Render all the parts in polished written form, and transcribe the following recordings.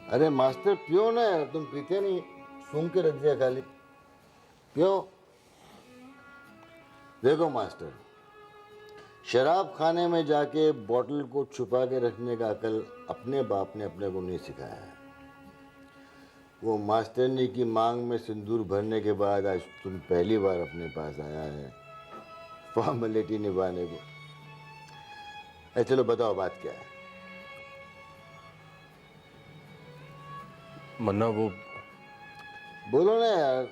अरे मास्टर पियो ना यार, तुम पीते नहीं, सूंघ के रख दिया खाली। पियो। देखो मास्टर, शराब खाने में जाके बोतल को छुपा के रखने का अकल अपने बाप ने अपने को नहीं सिखाया है। वो मास्टरनी की मांग में सिंदूर भरने के बाद आज तुम पहली बार अपने पास आया है फॉर्मेलिटी निभाने को। चलो बताओ बात क्या है। मन्ना वो बोलो ना यार।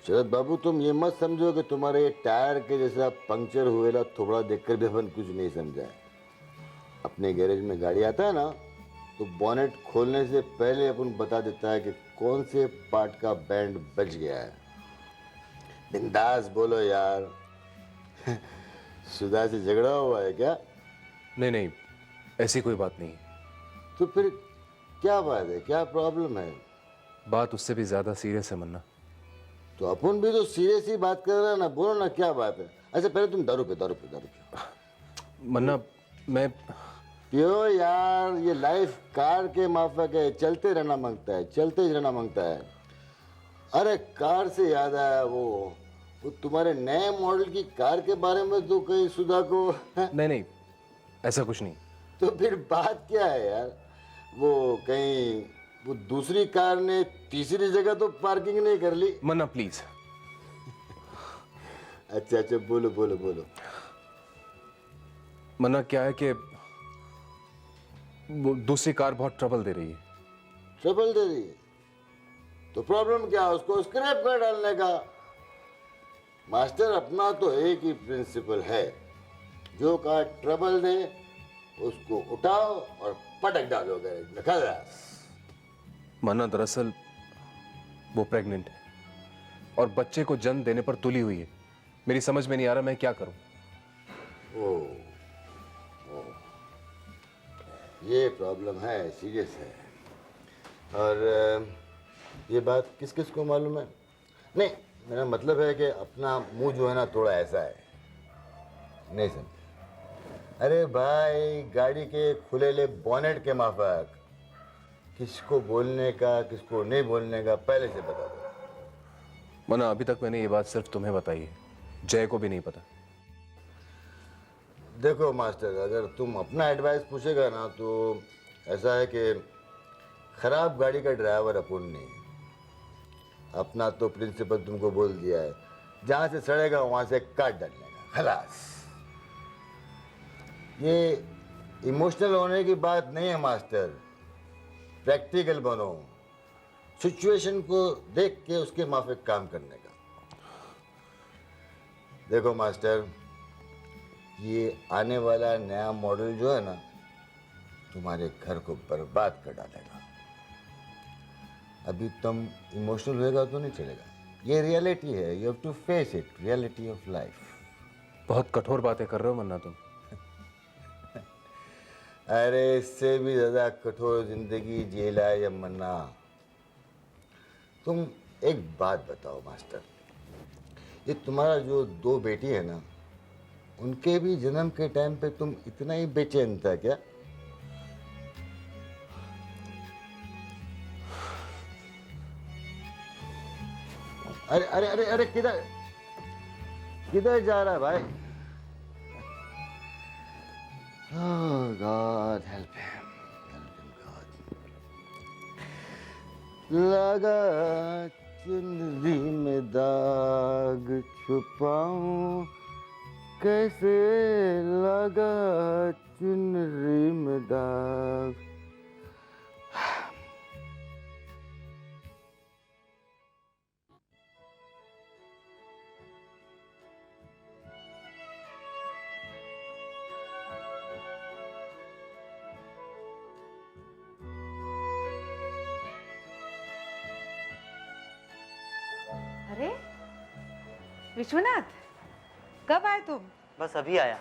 शरद बाबू, तुम ये मत समझो कि तुम्हारे ये टायर के जैसा पंक्चर हुएला थोड़ा देखकर भी अपन कुछ नहीं समझा है। अपने गैरेज में गाड़ी आता है ना, तो बॉनेट खोलने से पहले अपन बता देता है कि कौन से पार्ट का बैंड बच गया है। बिंदास बोलो यार। सुधा से झगड़ा हुआ है क्या? नहीं, ऐसी कोई बात नहीं। तो फिर क्या बात है, क्या प्रॉब्लम है? बात उससे भी ज्यादा सीरियस है मन्ना। तो अपन भी तो सीरियस ही बात कर रहे हैं ना, बोलो ना क्या बात है। अच्छा पहले तुम दारू पे मन्ना मैं पियो यार। ये लाइफ कार के माफक है, चलते रहना मांगता है, चलते ही रहना मांगता है। अरे कार से याद आया, वो तुम्हारे नए मॉडल की कार के बारे में तो कहीं सुधा को नहीं, ऐसा कुछ नहीं। तो फिर बात क्या है यार? वो कहीं वो दूसरी कार ने तीसरी जगह तो पार्किंग नहीं कर ली? मन्ना प्लीज। अच्छा बोलो बोलो बोलो। मन्ना क्या है कि वो दूसरी कार बहुत ट्रबल दे रही है। ट्रबल दे रही है? तो प्रॉब्लम क्या है, उसको स्क्रैप कर डालने का। मास्टर अपना तो एक ही प्रिंसिपल है, जो कार ट्रबल दे उसको उठाओ और पटक डालो गैरेज में, खलास। मन्ना दरअसल वो प्रेग्नेंट है और बच्चे को जन्म देने पर तुली हुई है। मेरी समझ में नहीं आ रहा मैं क्या करूं। ओ, ये प्रॉब्लम है, सीरियस है। और ये बात किस किस को मालूम है? नहीं, मेरा मतलब है कि अपना मुंह जो है ना थोड़ा ऐसा है, नहीं समझे? अरे भाई, गाड़ी के खुलेले बॉनेट के माफक किसको बोलने का किसको नहीं बोलने का पहले से बता दो। मन्ना अभी तक मैंने ये बात सिर्फ तुम्हें बताई है, जय को भी नहीं पता। देखो मास्टर, अगर तुम अपना एडवाइस पूछेगा ना तो ऐसा है कि खराब गाड़ी का ड्राइवर अपन नहीं है। अपना तो प्रिंसिपल तुमको बोल दिया है, जहां से सड़ेगा वहां से काट डालने का, खलास। ये इमोशनल होने की बात नहीं है मास्टर, प्रैक्टिकल बनो, सिचुएशन को देख के उसके माफिक काम करने का। देखो मास्टर, ये आने वाला नया मॉडल जो है ना तुम्हारे घर को बर्बाद कर डालेगा। अभी तुम इमोशनल होएगा तो नहीं चलेगा, ये रियलिटी है, you have to face it, reality of life. बहुत कठोर बातें कर रहे हो मन्ना तुम। अरे इससे भी ज्यादा कठोर जिंदगी जेला है यमन्ना। तुम एक बात बताओ मास्टर, ये तुम्हारा जो दो बेटी है ना, उनके भी जन्म के टाइम पे तुम इतना ही बेचैन था क्या? अरे अरे अरे अरे, किधर किधर जा रहा है भाई? Oh God, help him, God. लगा चुनरी में दाग छुपाऊं कैसे, लगा चुनरी में दाग। अरे विश्वनाथ, कब आए तुम? बस अभी आया।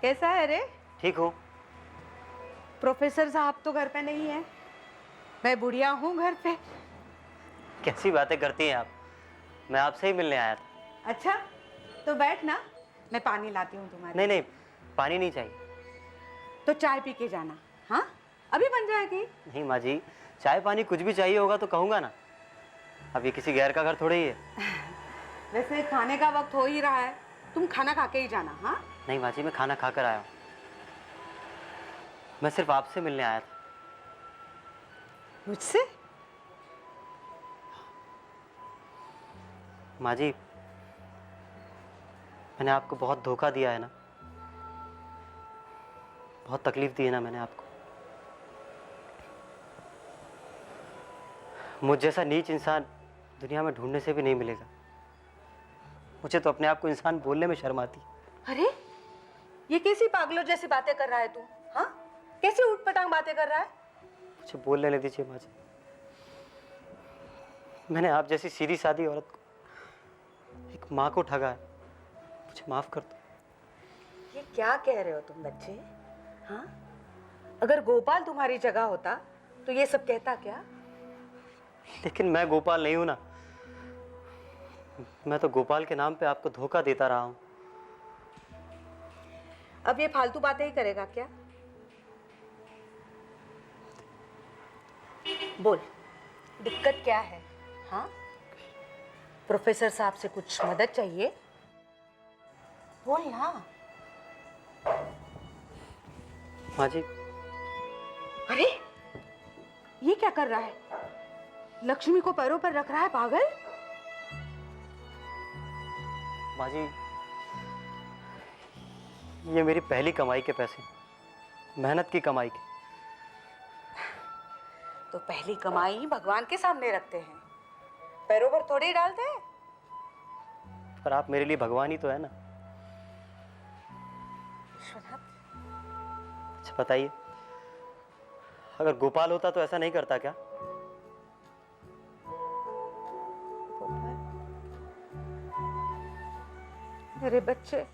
कैसा है रे? ठीक हूँ। प्रोफेसर साहब तो घर पे नहीं है, मैं बुढ़िया हूँ घर पे। कैसी बातें करती हैं आप, मैं आपसे ही मिलने आया था। अच्छा तो बैठ ना, मैं पानी लाती हूँ तुम्हारे। नहीं, पानी नहीं चाहिए। तो चाय पी के जाना। हाँ अभी बन जाएगी। नहीं माँ जी, चाय पानी कुछ भी चाहिए होगा तो कहूँगा ना। अब ये किसी गैर का घर थोड़े ही है। वैसे खाने का वक्त हो ही रहा है, तुम खाना खा के ही जाना। हाँ नहीं माँ जी, मैं खाना खा कर आया हूँ। मैं सिर्फ आपसे मिलने आया था। मुझसे? माँ जी, मैंने आपको बहुत धोखा दिया है ना, बहुत तकलीफ दी है ना मैंने आपको। मुझ जैसा नीच इंसान दुनिया में ढूंढने से भी नहीं मिलेगा। मुझे तो अपने आप को इंसान बोलने में शर्म आती है। अरे ये कैसी पागलों जैसी बातें कर रहा है तू? हाँ, कैसी ऊटपटांग बातें कर रहा है? मुझे बोल लेने दीजिए माँ जी। मैंने आप जैसी सीधी सादी औरत को, एक माँ को ठगा है। मुझे माफ कर दो। ये क्या कह रहे हो तुम बच्चे? हाँ, अगर गोपाल तुम्हारी जगह होता तो ये सब कहता क्या? लेकिन मैं गोपाल नहीं हूं ना। मैं तो गोपाल के नाम पे आपको धोखा देता रहा हूं। अब ये फालतू बातें ही करेगा क्या? बोल, दिक्कत क्या है? हाँ, प्रोफेसर साहब से कुछ मदद चाहिए? बोल ना। माँ जी, अरे ये क्या कर रहा है? लक्ष्मी को पैरों पर रख रहा है, पागल। माँ जी, ये मेरी पहली कमाई के पैसे, मेहनत की कमाई के। तो पहली कमाई भगवान के सामने रखते हैं, पैरों पर थोड़ी डालते हैं। पर आप मेरे लिए भगवान ही तो है ना। विश्वनाथ, अच्छा बताइए, अगर गोपाल होता तो ऐसा नहीं करता क्या? गोपाल, मेरे बच्चे,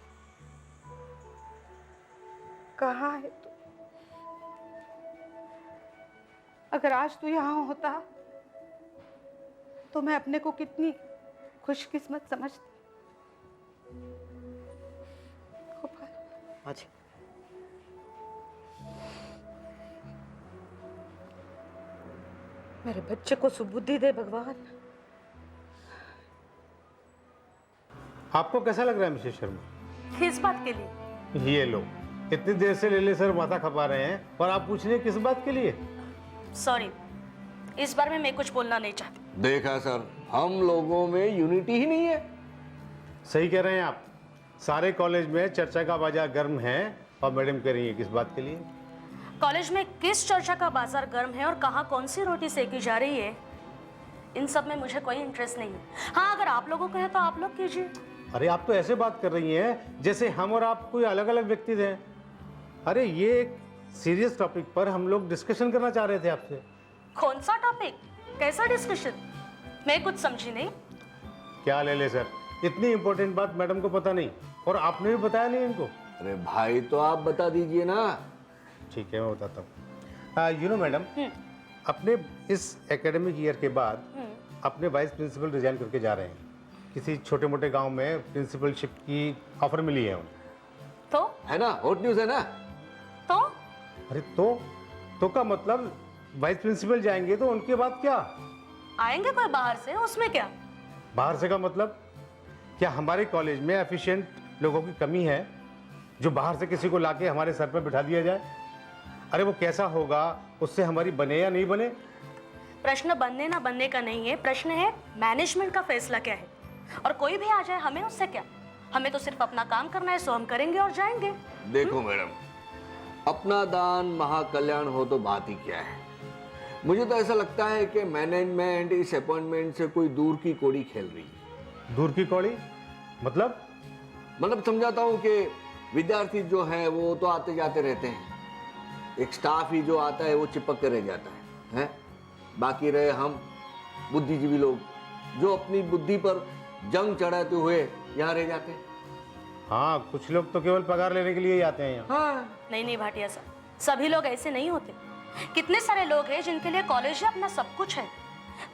कहाँ है तू? अगर आज तू यहाँ होता तो मैं अपने को कितनी खुशकिस्मत समझती। गोपाल, माँ जी, मेरे बच्चे को सुबुद्धि दे भगवान। आपको कैसा लग रहा है मिसेस शर्मा? किस बात के लिए? ये लो, इतनी देर से ले सर माथा खपा रहे हैं और आप पूछ रहे हैं किस बात के लिए? सॉरी, इस बार में मैं कुछ बोलना नहीं चाहती। देखा सर, हम लोगों में यूनिटी ही नहीं है। सही कह रहे हैं आप। सारे कॉलेज में चर्चा का बाजार गर्म है और मैडम कह रही है किस बात के लिए? कॉलेज में किस चर्चा का बाजार गर्म है और कहाँ कौन सी रोटी सेकी जा रही है, इन सब में मुझे कोई इंटरेस्ट नहीं है। हाँ, अगर आप लोगों को है तो आप लोग कीजिए। अरे आप तो ऐसे बात कर रही हैं जैसे हम और आप कोई अलग अलग व्यक्ति थे। अरे ये एक सीरियस टॉपिक पर हम लोग डिस्कशन करना चाह रहे थे आपसे। कौन सा टॉपिक, कैसा डिस्कशन? मैं कुछ समझी नहीं। क्या ले सर, इतनी इंपॉर्टेंट बात मैडम को पता नहीं और आपने भी बताया नहीं इनको। अरे भाई, तो आप बता दीजिए ना। ठीक है, मैं बताता हूँ। यू नो मैडम, अपने इस एकेडमिक ईयर के बाद अपने वाइस प्रिंसिपल रिजाइन करके जा रहे हैं। किसी छोटे मोटे गांव में प्रिंसिपलशिप की ऑफर मिली है उन्हें। तो है ना, हॉट न्यूज है ना। तो अरे तो का मतलब वाइस प्रिंसिपल जाएंगे तो उनके बाद क्या? आएंगे कोई बाहर से, उसमें क्या? बाहर से का मतलब क्या हमारे कॉलेज में एफिशिएंट लोगों की कमी है जो बाहर से किसी को लाके हमारे सर पर बिठा दिया जाए? अरे वो कैसा होगा, उससे हमारी बने या नहीं बने? प्रश्न बनने ना बनने का नहीं है, प्रश्न है मैनेजमेंट का फैसला क्या है। और कोई भी आ जाए, हमें उससे क्या? हमें तो सिर्फ अपना काम करना है, सो हम करेंगे और जाएंगे। देखो मैडम, अपना दान महाकल्याण हो तो बात ही क्या है। मुझे तो ऐसा लगता है कि मैनेजमेंट इस अपॉइंटमेंट से कोई दूर की कौड़ी खेल रही है। दूर की कौड़ी मतलब? समझाता हूँ कि विद्यार्थी जो है वो तो आते जाते रहते हैं, एक स्टाफ ही जो आता है वो चिपक कर रह जाता है? बाकी रहे हम बुद्धिजीवी लोग जो अपनी बुद्धि पर जंग चढ़ाते हुए यहाँ रह जाते हैं। हाँ, कुछ लोग तो केवल पगार लेने के लिए ही आते हैं यहाँ। हाँ, नहीं भाटिया साहब, सभी लोग ऐसे नहीं होते। कितने सारे लोग हैं जिनके लिए कॉलेज ही अपना सब कुछ है।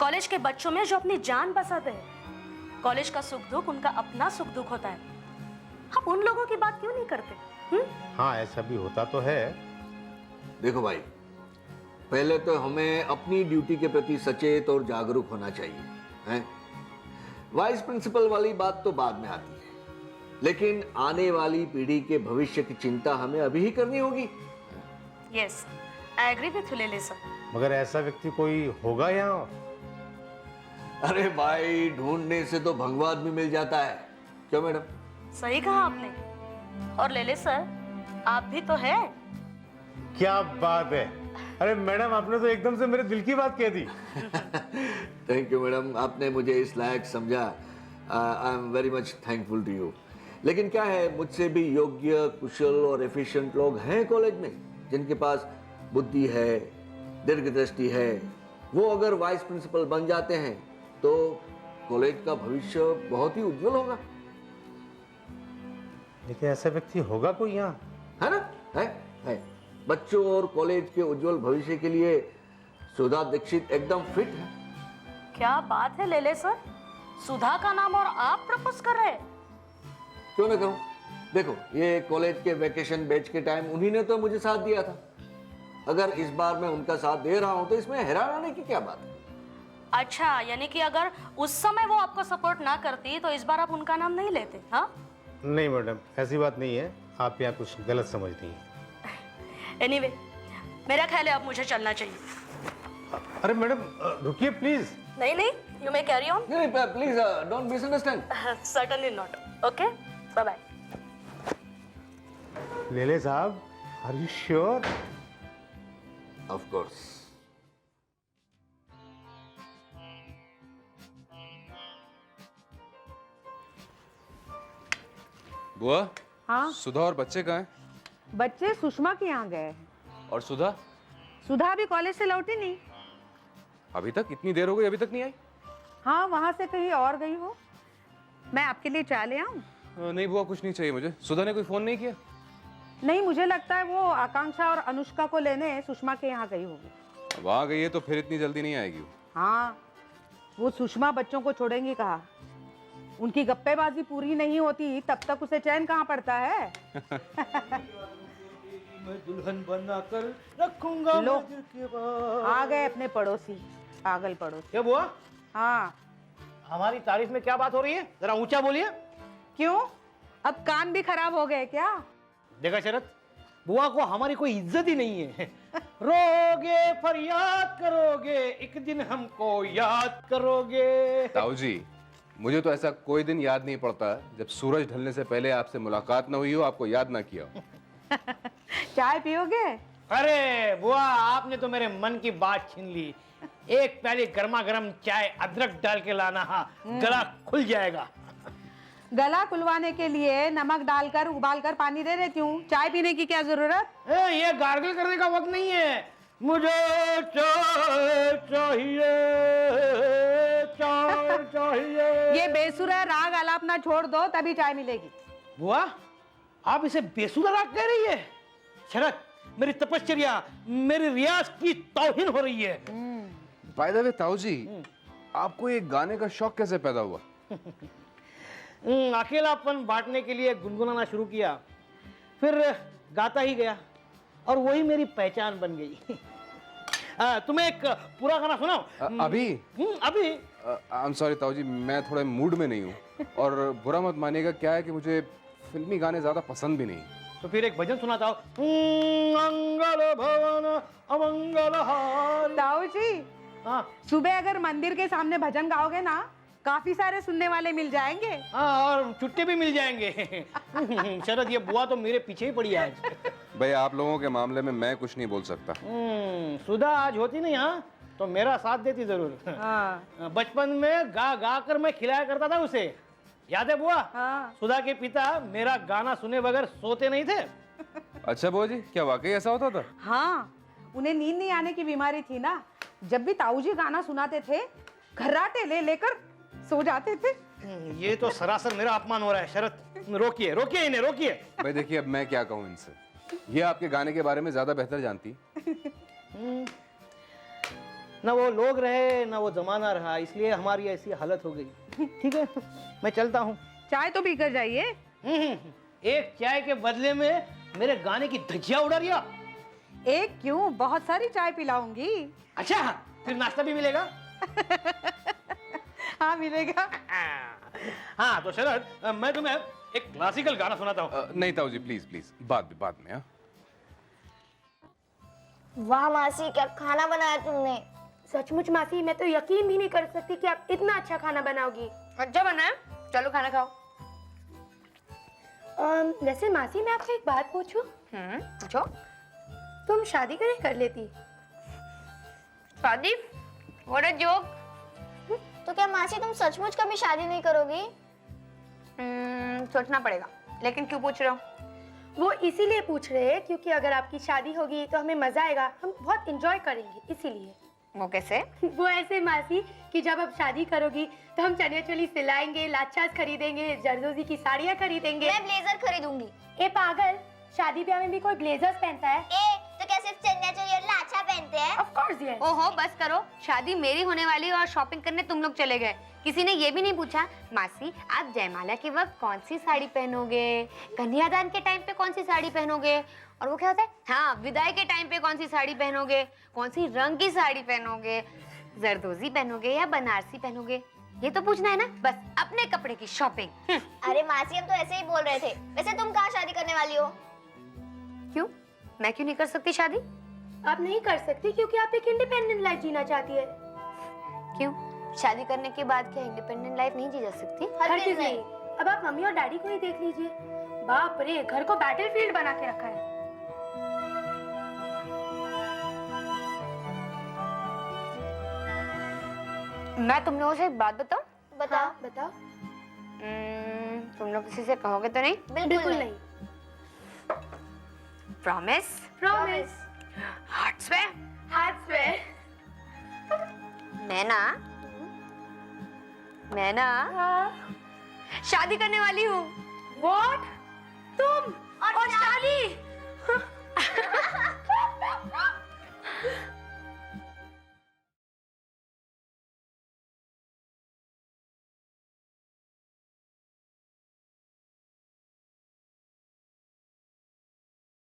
कॉलेज के बच्चों में जो अपनी जान बसाते हैं। कॉलेज का सुख दुख उनका अपना सुख दुख होता है। आप उन लोगों की बात क्यों नहीं करते? हाँ, ऐसा भी होता तो है। देखो भाई, पहले तो हमें अपनी ड्यूटी के प्रति सचेत और जागरूक होना चाहिए, हैं? वाइस प्रिंसिपल वाली बात तो बाद में आती है, लेकिन आने वाली पीढ़ी के भविष्य की चिंता हमें अभी ही करनी होगी। यस, आई एग्री विथ लेले सर। मगर ऐसा व्यक्ति कोई होगा यहाँ? अरे भाई, ढूंढने से तो भगवान भी मिल जाता है, क्यों मैडम? सही कहा आपने। और लेले सर, आप भी तो है। क्या बात है! अरे मैडम, आपने तो एकदम से मेरे दिल की बात कह दी। थैंक यू मैडम, आपने मुझे इस लायक समझा। I am very much thankful to you. लेकिन क्या है, मुझसे भी योग्य, कुशल और एफिशिएंट लोग हैं कॉलेज में, जिनके पास बुद्धि है, दीर्घदृष्टि है। वो अगर वाइस प्रिंसिपल बन जाते हैं तो कॉलेज का भविष्य बहुत ही उज्जवल होगा। लेकिन ऐसा व्यक्ति होगा कोई यहाँ? है ना? है। बच्चों और कॉलेज के उज्जवल भविष्य के लिए सुधा दीक्षित एकदम फिट है। क्या बात है लेले सर, सुधा का नाम और आप प्रपोज कर रहे हैं? क्यों ना करूं? देखो, ये कॉलेज के वैकेशन बैच के टाइम उन्हीं ने तो मुझे साथ दिया था। अगर इस बार मैं उनका साथ दे रहा हूं तो इसमें हैरान होने की क्या बात है? अच्छा, यानी कि अगर उस समय वो आपको सपोर्ट ना करती तो इस बार आप उनका नाम नहीं लेते? हाँ? नहीं मैडम, ऐसी बात नहीं है, आप यहाँ कुछ गलत समझती हैं। एनीवे, मेरा ख्याल है अब मुझे चलना चाहिए। अरे मैडम, रुकिए प्लीज। नहीं, यू मे कैरी ऑन। नहीं, please don't misunderstand. Certainly not. Okay, bye bye. Lele साहब, are you sure? Of course. बुआ, हाँ, सुधा और बच्चे कहाँ हैं? बच्चे सुषमा के यहाँ गए हैं। और सुधा? सुधा अभी कॉलेज से लौटी नहीं। अभी तक? इतनी देर हो गई, अभी तक नहीं आई? हाँ, वहाँ से कहीं और गई हो। मैं आपके लिए चाय ले आऊँ? नहीं बुआ, कुछ नहीं चाहिए मुझे। सुधा ने कोई फोन नहीं किया? नहीं, मुझे लगता है वो आकांक्षा और अनुष्का को लेने सुषमा के यहाँ गई होगी। वहाँ गई है तो फिर इतनी जल्दी नहीं आएगी वो। हाँ, वो सुषमा बच्चों को छोड़ेंगी कहा। उनकी गप्पेबाजी पूरी नहीं होती तब तक उसे चैन कहाँ पड़ता है। मैं दुल्हन बनाकर रखूंगा। लो, आ गए अपने पड़ोसी, पागल पड़ोसी। क्या बुआ, हाँ, हमारी तारीफ में क्या बात हो रही है? जरा ऊंचा बोलिए। क्यों? अब कान भी खराब हो गए क्या? देखा शरद, बुआ को हमारी कोई इज्जत ही नहीं है। रोगे फरियाद करोगे, एक दिन हमको याद करोगे। ताऊ जी, मुझे तो ऐसा कोई दिन याद नहीं पड़ता जब सूरज ढलने से पहले आपसे मुलाकात न हुई हो, आपको याद ना किया हो। चाय पियोगे? अरे बुआ, आपने तो मेरे मन की बात छीन ली। एक प्याली गर्मा गर्म चाय अदरक डाल के लाना, हाँ, गला खुल जाएगा। गला खुलवाने के लिए नमक डालकर उबालकर पानी दे देती हूँ। चाय पीने की क्या जरूरत? ये गार्गल करने का वक्त नहीं है। मुझे चाय चाहिए, चाय चाहिए। ये बेसुरा राग आलाप ना छोड़ दो, तभी चाय मिलेगी। बुआ, आप इसे बेसुरा राग कह रही है? शरद, मेरी तपश्चर्या, मेरी रियाज की तौहीन हो रही है। बाय द वे ताऊ जी, आपको ये गाने का शौक कैसे पैदा हुआ? अकेलापन बांटने के लिए गुनगुनाना शुरू किया, फिर गाता ही गया और वही मेरी पहचान बन गई। तुम्हें एक पूरा गाना सुनाओ? अभी? अभी? आई एम सॉरी ताऊ जी, मैं थोड़े मूड में नहीं हूँ। और बुरा मत मानिएगा, क्या है कि मुझे फिल्मी गाने ज्यादा पसंद भी नहीं। तो फिर एक भजन सुनाता हूँ। मंगल भवन अमंगल हारी। ताऊ जी, हाँ सुबह अगर मंदिर के सामने भजन गाओगे ना, काफी सारे सुनने वाले मिल जाएंगे। हाँ, और चुट्टे भी मिल जाएंगे। शरद, ये बुआ तो मेरे पीछे ही पड़ी है आज। भाई, आप लोगों के मामले में मैं कुछ नहीं बोल सकता। सुधा आज होती नहीं यहाँ तो मेरा साथ देती जरूर। हाँ। बचपन में गा गा कर मैं खिलाया करता था उसे, याद है बुआ? हाँ। सुधा के पिता मेरा गाना सुने बगैर सोते नहीं थे। अच्छा बुआ जी, क्या वाकई ऐसा होता था? हाँ, उन्हें नींद नहीं आने की बीमारी थी ना। जब भी ताऊ जी गाना सुनाते थे, घर्राटे ले लेकर सो जाते थे। ये तो सरासर मेरा अपमान हो रहा है। शरद, रोकिए रोकिए इन्हें, रोकिए। भाई देखिए, अब मैं क्या कहूँ इनसे। ये आपके गाने के बारे में ज्यादा बेहतर जानती। ना वो लोग रहे ना वो जमाना रहा, इसलिए हमारी ऐसी हालत हो गई। ठीक है, मैं चलता हूँ। चाय तो पीकर जाइए। एक चाय के बदले में मेरे गाने की धज्जियां उड़ा दिया। एक क्यों, बहुत सारी चाय पिलाऊंगी। अच्छा, फिर नाश्ता भी मिलेगा? हाँ मिलेगा। हाँ तो शरद, मैं तुम्हें एक क्लासिकल गाना सुनाता हूँ। नहीं ताऊ जी, प्लीज प्लीज, बाद में। हाँ वाह मासी, क्या खाना बनाया तुमने। सचमुच मासी, मैं तो यकीन भी नहीं कर सकती कि आप इतना अच्छा खाना बनाओगी। अच्छा बना है, चलो खाना खाओ। वैसे मासी, मैं आपसे एक बात पूछूं? पूछो। तुम शादी क्यों नहीं कर लेती? शादी? What a joke. तो क्या मासी तुम सचमुच कभी शादी नहीं करोगी? सोचना पड़ेगा। लेकिन क्यों पूछ रहे हो? वो इसीलिए पूछ रहे हैं क्योंकि अगर आपकी शादी होगी तो हमें मजा आएगा, हम बहुत एंजॉय करेंगे, इसीलिए। वो कैसे? वो ऐसे मासी कि जब आप शादी करोगी तो हम चनिया चोली सिलाएंगे, लाचास खरीदेंगे, जरदोजी की साड़ियाँ खरीदेंगे। मैं ब्लेजर खरीदूंगी। ए पागल, शादी ब्याह में भी कोई ब्लेजर्स पहनता है? तो क्या सिर्फ चनिया चोली और लाचा पहनते हैं? Of course yes. ओहो बस करो, शादी मेरी होने वाली और शॉपिंग करने तुम लोग चले गए। किसी ने ये भी नहीं पूछा मासी आप जयमाला के वक्त कौन सी साड़ी पहनोगे, कन्यादान के टाइम पे कौन सी साड़ी पहनोगे, और वो क्या होता है, हाँ विदाई के टाइम पे कौन सी साड़ी पहनोगे, कौन सी रंग की साड़ी पहनोगे, जरदोजी पहनोगे या बनारसी पहनोगे, ये तो पूछना है ना, बस अपने कपड़े की शॉपिंग। अरे मासी हम तो ऐसे ही बोल रहे थे। वैसे तुम कहाँ शादी करने वाली हो? क्यों, मैं क्यों नहीं कर सकती शादी? आप नहीं कर सकती क्योंकि आप एक इंडिपेंडेंट लाइफ जीना चाहती है। क्यों, शादी करने के बाद क्या इंडिपेंडेंट लाइफ नहीं जी जा सकती? हर चीज नहीं। अब आप मम्मी और डैडी को ही देख लीजिए, बाप रे, घर को बैटलफील्ड बना के रखा है। मैं तुम लोगों से एक बात बताऊं? बताओ। हाँ, बताओ। तुम लोग किसी से कहोगे तो नहीं? बिल्कुल नहीं। प्रॉमिस? प्रॉमिस। हाथ स्वेयर? हाथ स्वेयर। मैं ना शादी करने वाली हूँ। What? तुम? और शादी?